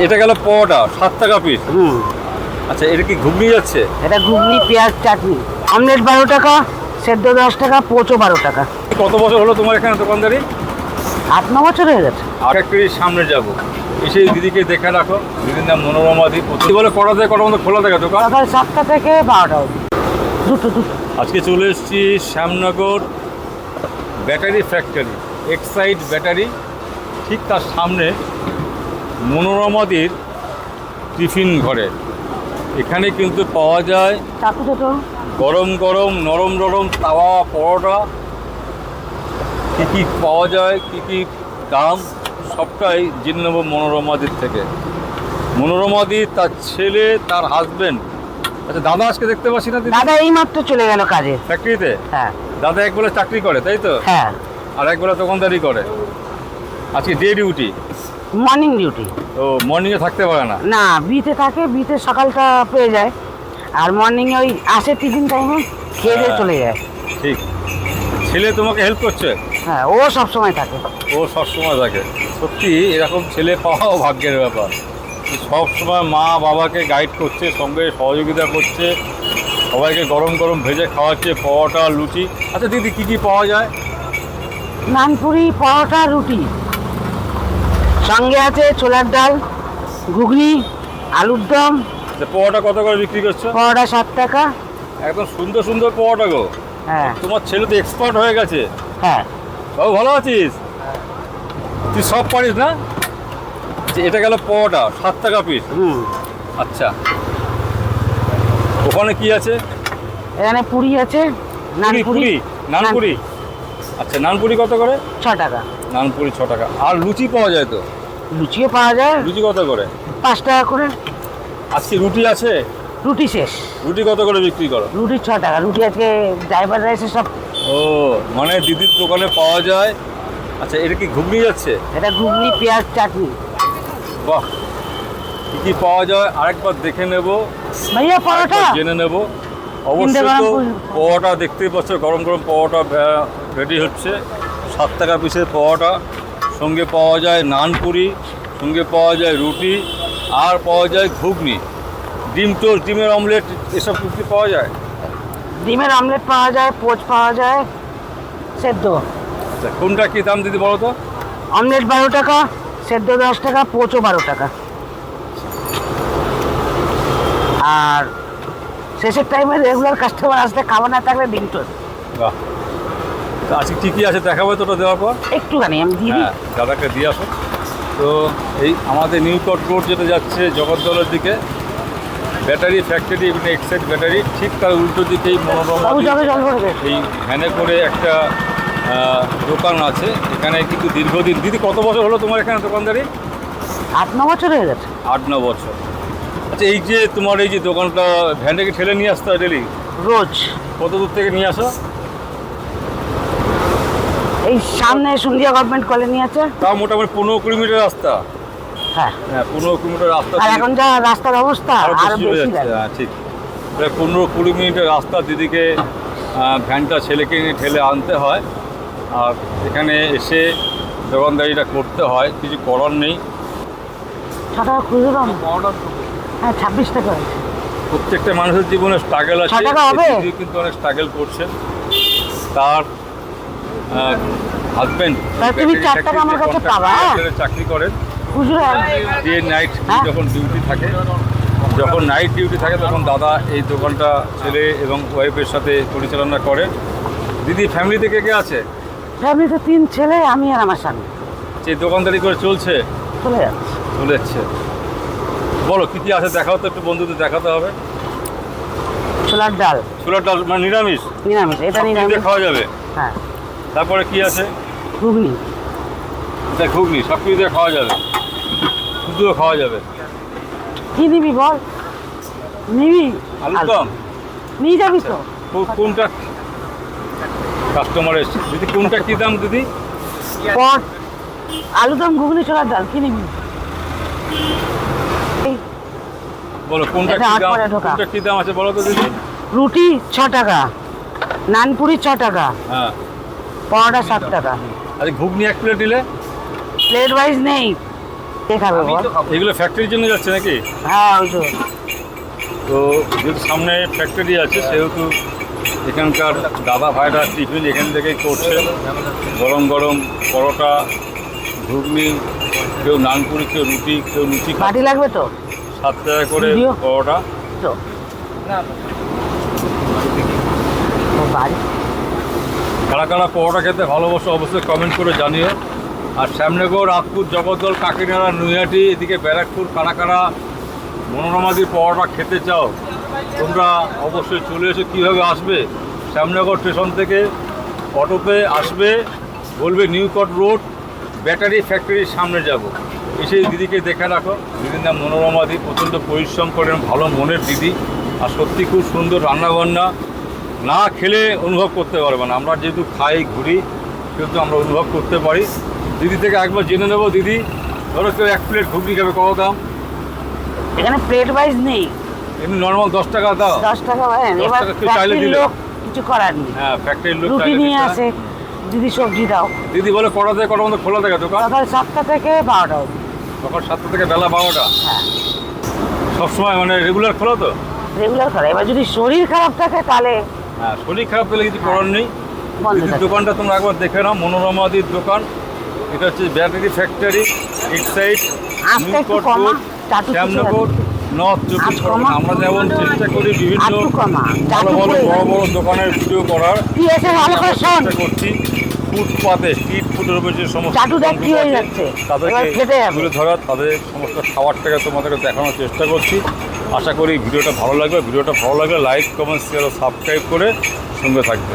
এটা গেল পরোটা 7 টাকা পিস। আচ্ছা, এটা কি ঘুগনি যাচ্ছে? এটা ঘুগনি, পেঁয়াজ, চাটনি। অমলেট 12 টাকা, সেদ্ধ 10 টাকা, পোচও 12 টাকা। কত বছর হলো তোমার এখানে দোকানদারি? 8-9 বছর হয়ে গেছে। আর একটু সামনে যাব, এসে দিদিকে দেখে রাখো। দিদির নাম মনোরমা দি। প্রতি বলে কটা থেকে কটার মধ্যে খোলা থাকে দোকান? সকাল 7টা থেকে 12টা অবধি। দুটো। আজকে চলে এসেছি Shyamnagar battery factory, Exide battery, ঠিক তার সামনে মনোরমাদির টিফিন ঘরে। এখানে কিন্তু পাওয়া যায় গরম গরম নরম নরম তাওয়া পরোটা। কী কী পাওয়া যায়, কী কী দাম, সবটাই জেনে নেব মনোরমাদির থেকে। মনোরমাদি, তার ছেলে, তার হাজবেন্ড। আচ্ছা, দাদা আজকে দেখতে পাচ্ছি না? দাদা এই মাত্র চলে গেল কাজে, ফ্যাক্টরিতে। হ্যাঁ। দাদা একবেলা চাকরি করে, তাই তো? হ্যাঁ। আর একবেলা দোকানদারি করে। আজকে ডে ডিউটি, মর্নিং ডিউটি। তো মর্নিংয়ে থাকতে পারে না? না, বিতে থাকে, বিতে সকালটা পেয়ে যায়, আর মর্নিং ওই আসে টিফিন টাইমে, খেয়ে দিয়ে চলে যায়। ঠিক। ছেলে তোমাকে হেল্প করছে? হ্যাঁ, ও সব সময় থাকে। ও সব সময় থাকে। সত্যি এরকম ছেলে পাওয়াও ভাগ্যের ব্যাপার। সব সময় মা বাবাকে গাইড করছে, সঙ্গে সহযোগিতা করছে, সবাইকে গরম গরম ভেজে খাওয়াচ্ছে, পরোটা, লুচি। আচ্ছা দিদি, কী কী পাওয়া যায়? নানপুরি, পরোটা, রুটি, সঙ্গে আছে ছোলার ডাল, ঘুগনি, আলুর দম। পরোটা কত করে বিক্রি করছো? পরোটা 7 টাকা। একদম সুন্দর সুন্দর পরোটা গো। হ্যাঁ। তোমার ছেলে তো এক্সপার্ট হয়ে গেছে। হ্যাঁ। বাবু ভালো আছিস? তুই সব পারিস না? এটা গেল পরোটা 7 টাকা পিস। আচ্ছা, ওখানে কি আছে? এখানে পুরি আছে, নানপুরি। নানপুরি, আচ্ছা, নানপুরি কত করে? 6 টাকা। নানপুরি 6 টাকা। আর লুচি পাওয়া যায় তো? লুচিও পাওয়া যায়। লুচি কত করে? 5 টাকা করে। আজকে রুটি আছে? রুটি শেষ। রুটি কত করে বিক্রি করো? রুটি 6 টাকা। রুটি আজকে ড্রাইভাররা এসে সব। ও, মানে দিদির দোকানে পাওয়া যায়। আচ্ছা, এটা কি ঘুগনি যাচ্ছে? এটা ঘুগনি, পেঁয়াজ, চাটনি। বাহ, কী কী পাওয়া যায় আরেকবার দেখে নেব, ভাইয়া পরোটা জেনে নেব। অবশ্যই তো পরোটা দেখতেই পাচ্ছ, গরম গরম পরোটা রেডি হচ্ছে। 7 টাকা পিসের পরোটা, সঙ্গে পাওয়া যায় নানপুরি, সঙ্গে পাওয়া যায় রুটি, আর পাওয়া যায় ঘুগনি, ডিম টোস্ট, ডিমের অমলেট, এসব কিছু পাওয়া যায়। ডিমের অমলেট পাওয়া যায়, পোচ পাওয়া যায়, সেদ্ধ। আচ্ছা, কোনটা কী দাম দিদি বলো তো? অমলেট 12 টাকা, সেদ্ধ 10 টাকা, পোচও 12 টাকা। আর শেষের টাইমে রেগুলার কাস্টমার আসলে খাবার না থাকলে ডিম টোস্ট। বাহ, আজকে কী কী আছে দেখাবো তো ওটা দেওয়ার পর? একটুখানি আমি দিই। হ্যাঁ, দাদাকে দিয়ে আসো। তো এই আমাদের নিউকট রোড যেটা যাচ্ছে জগদ্দলের দিকে, ব্যাটারি ফ্যাক্টরি, এখানে এক্সাইড ব্যাটারি, ঠিক তার উল্টো দিকেই মনোরমা এই ভ্যানে করে একটা দোকান আছে। এখানে কিন্তু দীর্ঘদিন। দিদি কত বছর হলো তোমার এখানে দোকানদারি? 8-9 বছর হয়ে গেছে। 8-9 বছর। আচ্ছা, এই যে তোমার এই যে দোকানটা, ভ্যানটাকে ঠেলে নিয়ে আসতে হয় ডেলি? রোজ। কত দূর থেকে নিয়ে আসো? এই সামনে সন্ধ্যা গভর্নমেন্ট কলোনি আছে, তাও মোটামুটি 15 কিলোমিটার রাস্তা। হ্যাঁ। হ্যাঁ, 15 কিলোমিটার রাস্তা। আর এখন যা রাস্তার অবস্থা আরো বেশি লাগে। হ্যাঁ, ঠিক। 15-20 মিনিটের রাস্তা দিদিকে ভ্যানটা ছেলেকে নিয়ে ঠেলে আনতে হয়, আর এখানে এসে দোকানদারিটা করতে হয়। কিছু করার নেই। 6 টাকা খুচরো। হ্যাঁ, 26 টাকা। প্রত্যেকটা মানুষের জীবনে স্ট্রাগল আছে, 6 টাকা হবে। কিন্তু অনেক স্ট্রাগল করছেন। তার হাজবেন্ড তুমি 4 টাকা আমার কাছে পাবা। চাকরি করেন খুচরো ডে নাইট, যখন ডিউটি থাকে, যখন নাইট ডিউটি থাকে, তখন দাদা এই দোকানটা ছেলে এবং ওয়াইফের সাথে পরিচালনা করেন। দিদি, ফ্যামিলিতে কে কে আছে? ফ্যামিলিতে 3 ছেলে, আমি আর আমার স্বামী। যে দোকানদারি করে চলছে? চলে যাচ্ছে। চলে যাচ্ছে। বলো কী কী আছে, দেখাও তো একটু, বন্ধুদের দেখাতে হবে। ছোলার ডাল। ছোলার ডাল মানে নিরামিষ? নিরামিষ, এটা নিরামিষ খাওয়া যাবে। হ্যাঁ। তারপরে কি আছে? ঘুগনি। এটা ঘুগনি, সব কিছু দিয়ে খাওয়া যাবে, শুধুও খাওয়া যাবে। কি নিবি বল? নিবি? আলুর দম নিয়ে যাবি তো? কোনটা কাস্টমার এসছে? দিদি, কোনটা কী দাম দিদি? পট, আলুর দম, ঘুগনি, ছোলার ডাল, কি নিবি? বলো কোনটা কী দাম, কোনটা কী দাম আছে বলো তো দিদি? রুটি 6 টাকা, নানপুরি 6 টাকা, হ্যাঁ, পরোটা 7 টাকা। আরে ঘুগনি 1 প্লেট দিলে? প্লেট ওয়াইজ নেই, কে খাবে বল? এগুলো ফ্যাক্টরির জন্য যাচ্ছে নাকি? হ্যাঁ ওই তো। তো যেহেতু সামনে ফ্যাক্টরি আছে সেহেতু এখানকার দাদা ভাইরা টিফিন এখান থেকেই করছে। গরম গরম পরোটা, ঘুগনি, কেউ নানপুরি, কেউ রুটি, কেউ লুচি বাটি লাগবে তো? 7 টাকা করে ভিডিও? পরোটা। তো ও বাড়ি কারা কারা পরোটা খেতে ভালোবাসো অবশ্যই কমেন্ট করে জানিও। আর শ্যামনগর, রাজপুর, জগদ্দল, কাকিনাড়া, নৈহাটি, এদিকে ব্যারাকপুর কারা কারা মনোরমাদির পরোটা খেতে চাও তোমরা অবশ্যই চলে এসো। কীভাবে আসবে? শ্যামনগর স্টেশন থেকে অটোতে আসবে, বলবে নিউ কোর্ট রোড, ব্যাটারি ফ্যাক্টরির সামনে যাব। এসে এই দিদিকে দেখে রাখো। দিদির নাম মনোরমাদি, প্রচণ্ড পরিশ্রম করেন, ভালো মনের দিদি। আর সত্যি খুব সুন্দর রান্নাবান্না, না খেলে অনুভব করতে পারবে না। আমরা যেহেতু খাই ঘুরি কিন্তু আমরা অনুভব করতে পারি। দিদি থেকে একবার জেনে নেবো। দিদি ধরো কেউ 1 প্লেট ঘুগনি খাবে, কত দাম? এখানে প্লেট ওয়াইজ নেই, এমনি নর্মাল 10 টাকা দাও। 10 টাকা ভাই। 10 এবার টাকা কেউ চাইলে ফ্যাক্টরির দিলে। লোক কিছু করার নেই। হ্যাঁ, ফ্যাক্টরির লোক রুটি চাইলে নিয়ে দিতে আসে, হয়। দিদি সবজি দাও। দিদি বলে কটা থেকে কটার মধ্যে খোলা থাকে দোকান? সকাল 7টা থেকে 12টা অবধি। সকাল 7টা থেকে বেলা 12টা। হ্যাঁ সবসময় মানে রেগুলার খোলা তো? রেগুলার করা। এবার যদি শরীর খারাপ থাকে তাহলে হ্যাঁ, শরীর খারাপ পেলে কিছু করার নেই। বন্ধ দিদির থাকে। দোকানটা তোমরা একবার দেখে নাও, মনোরমাদির দোকান। এটা হচ্ছে ব্যাটারি ফ্যাক্টরি, এক সাইড আজকে একটু কমা, চাটু শ্যামনগর, নর্থ চব্বিশ আজ কমা। পরগনা। আমরা যেমন চেষ্টা করি বিভিন্ন আটটু কমা, ভালো চাটু ভালো করে বড় বড় দোকানের ভিডিও করার। কি এসে ভালো করে শোন। চেষ্টা করছি ফুটপাতে, স্ট্রিট ফুডের উপর যে সমস্ত চাটু দেখ কি হয়ে দোকানগুলো আছে, যাচ্ছে, তাদেরকে এবার খেতে যাবে। তুলে ধরা, তাদের সমস্ত খাবারটাকে তোমাদেরকে দেখানোর চেষ্টা করছি। আশা করি ভিডিওটা ভালো লাগবে। ভিডিওটা ভালো লাগলে লাইক, কমেন্ট, শেয়ার ও সাবস্ক্রাইব করে সঙ্গে থাকবে।